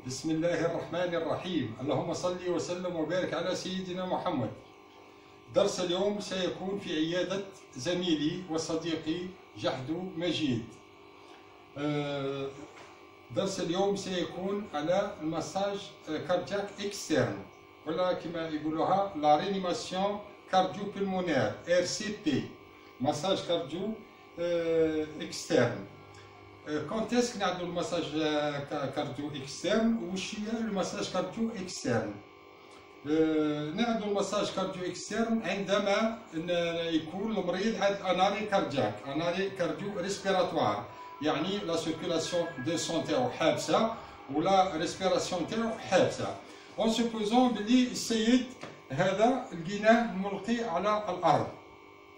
بسم الله الرحمن الرحيم. اللهم صل وسلم وبارك على سيدنا محمد. درس اليوم سيكون في عيادة زميلي وصديقي جحدو مجيد. درس اليوم سيكون على المساج كاردياك اكسترن، ولا كما يقولوها لا رينيماسيون كارديو بلمونير RCP، مساج كارديو اكسترن. كونت اسك نعملوا المساج كارديو اكسترن؟ وش هي المساج كارديو اكسترن؟ نعملوا المساج كارديو اكسترن عندما يكون المريض عنده اناري كاردياك، اناري كارديو ريسبيراتوار، يعني لا سيركولاسيون دو سون تاعو حابسه ولا ريسبيراسيون تاعو حابسه. اون سوبوزون بلي السيد هذا لقيناه ملقي على الارض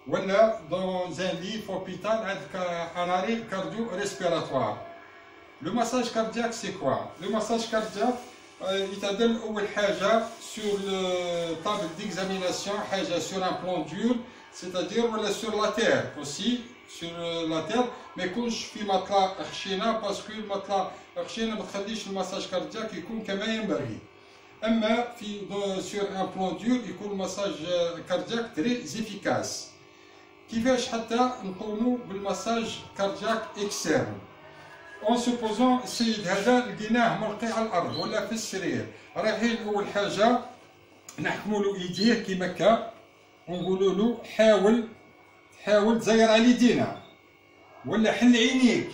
ولا dans un lit hôpital avec un arrêt cardio-respiratoire. Le massage cardiaque c'est quoi? Le massage cardiaque يتدل أول حاجة sur le table d'examination، حاجة sur un plan dur، c'est-à-dire ولا sur la terre aussi، sur la terre، ما يكونش في مطلع خشينة باسكو المطلع خشينة ما تخليش المساج كاردياك يكون كما ينبغي. أما في sur un plan dur يكون المساج كاردياك très efficace. كيفاش حتى نقوموا بالمساج كاردياك اكسترن؟ اون سوبوزون السيد هذا لقيناه ملقي على الارض ولا في السرير، رايحين اول حاجه نحكموا له ايديه كيما هكا ونقولوا له حاول تزير على يدينا، ولا حل عينيك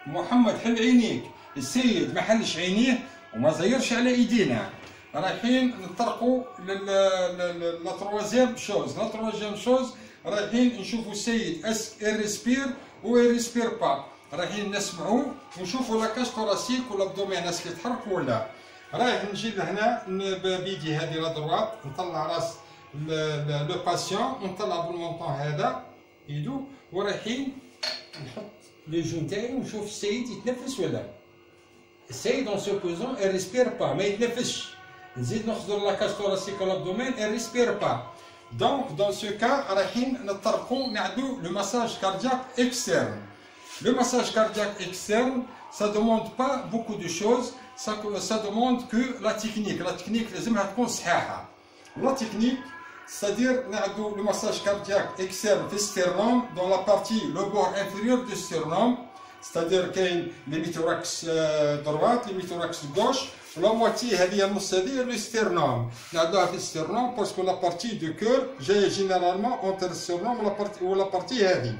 محمد، حل عينيك. السيد ما حلش عينيه وما زيرش على ايدينا. رايحين نطرقوا لا تروازيام شوز، لا تروازيام شوز رايحين نشوفوا السيد اسك ريسبير و ريسبير با، رايحين نسمعوا ونشوفوا لا كاش توراسيك ولا الابدومين اسك يتحرك ولا. رايح نجي لهنا بيدي هذه لا دروات نطلع راس لو باسيون ونطلع بالمونطون هذا يدو، ورايحين نحط لي جو نتاعي ونشوف السيد يتنفس ولا. السيد اون سوبوزون ريسبير با، ما يتنفسش. نزيد نخزر لا كاش توراسيك ولا الابدومين ريسبير با. Donc, dans ce cas, le massage cardiaque externe. Le massage cardiaque externe, ça ne demande pas beaucoup de choses, ça demande que la technique. La technique, la technique, c'est-à-dire le massage cardiaque externe du sternum, dans la partie, le bord inférieur du sternum, c'est-à-dire qu'il y a l'hémithorax droite, l'hémithorax gauche. La moitié هذه النص هذه لو ستيرنوم، نعدوها في الستيرنوم باسكو لا بارتي دو كور جايه جينيرالمون اونتر الستيرنوم ولا بارتي هذه.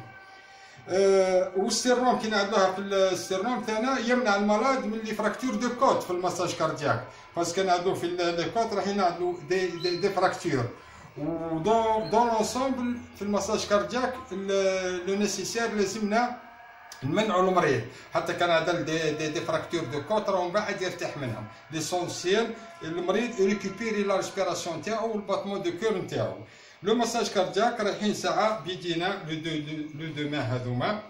والستيرنوم كي نعدوها في الستيرنوم تاعنا يمنع المرض من لي فراكتور دو كوت في المساج كاردياك، باسكو نعدو في لي كوت راح نعدو دي فراكتور. و دون لونسومبل في المساج كاردياك لو نيسيسير لازمنا نمنعوا المريض حتى كان هذا دي فراكتور دو كوت راهم بعد يرتاح منهم. ليسونسيال المريض يريكوبيري لا ريسبيراسيون تاعو والباتمون دو كور نتاعو. لو مساج كاردياك رايحين ساعه بيدينا لو دو مان هذوما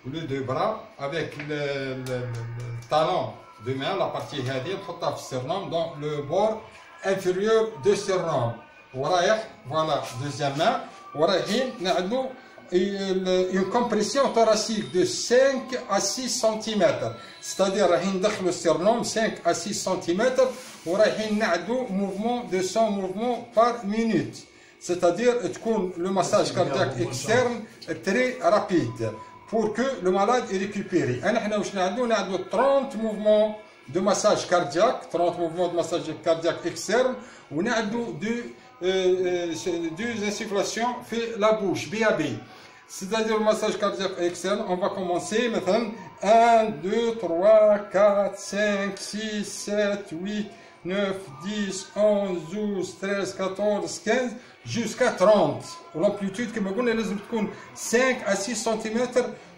ولو دو برا افيك الطالون دو مان، لا بارتي هذه نحطها في السيرنوم دون لو بور انفيريور دو سيرنوم، ورايح فوالا دوزيام مان، ورايحين نعملوا une compression thoracique de 5 à 6 cm، c'est-à-dire رايحين ندخلوا السيرنوم 5 à 6 cm ورايحين نعدوا mouvement de 100 mouvements par minute، c'est-à-dire تكون le massage cardiaque externe très rapide pour que le malade est récupéré. احنا واش نعدوا 30 mouvements de massage cardiaque، 30 mouvements de massage cardiaque externe، ونعدوا deux insufflations في la bouche BAB. C'est-à-dire le massage cardiaque externe, on va commencer maintenant 1, 2, 3, 4, 5, 6, 7, 8, 9, 10, 11, 12, 13, 14, 15 jusqu'à 30. L'amplitude كما قلنا لازم تكون 5 à 6 cm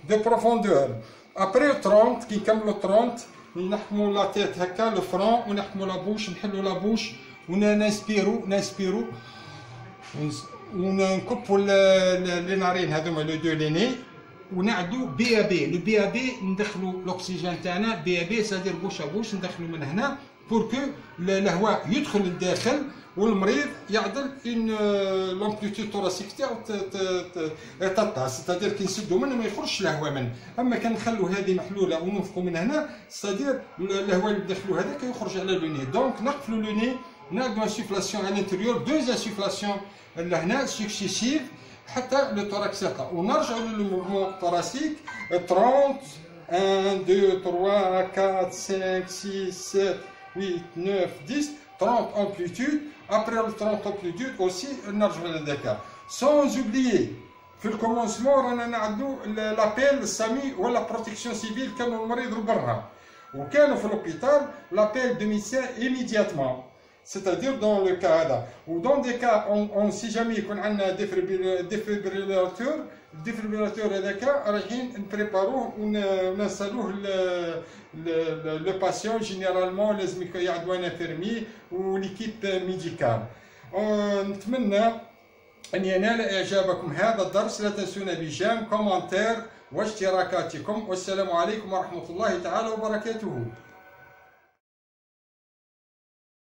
de profondeur. Après 30 كي نكملوا 30 نحكموا لا تيت هكا لو فرون ونحكموا لا بوش، نحلوا لا بوش ونسبيرو ونكبوا لي نارين هذوما لو دو ليني ونعدو بي ا بي. لو بي ا بي ندخلوا الاكسجين تاعنا بي ا بي، سادير بوش ا بوش ندخلوا من هنا بور كو الهواء يدخل للداخل والمريض يعدل لومبليتود توراسيك تاعو تطا، ستادير كي نسدو منه ما يخرجش الهواء منه. اما كان نخلو هذه محلوله وننفخو من هنا ستادير الهواء اللي داخلو هذاك يخرج على لو ني. دونك نقفلو لو ني، نعملو انسوفلاسيون على الانتيريور، دوز انسوفلاسيون لهنا سكسيسيف حتى لو توراكس يطلع، ونرجعو للموفمون توراسيك 30 1 2 3 4 5 6 7 8 9 10 30 amplitude. Après le 30 amplitude aussi نرجعو لهذاك. sans oublier في الكومونسمون رانا نعدو لابيل السامي ولا بروتيكسيون سيفيل كانوا المريض برا، وكانوا في لوبيتال لابيل دو ميدسان immédiatement. C'est-à-dire dans le cas هذا، و dans des cas on si jamais يكون عندنا ديفيبريلاتور، الديفيبريلاتور هذاك رايحين نبريباروه ونسالوه لو باسيون. جينيرالمون لازم يعدو ان انفيرمي وليكيب ميديكال. نتمنى أن ينال إعجابكم هذا الدرس. لا تنسونا بجيم كومنتير واشتراكاتكم، والسلام عليكم ورحمة الله تعالى وبركاته.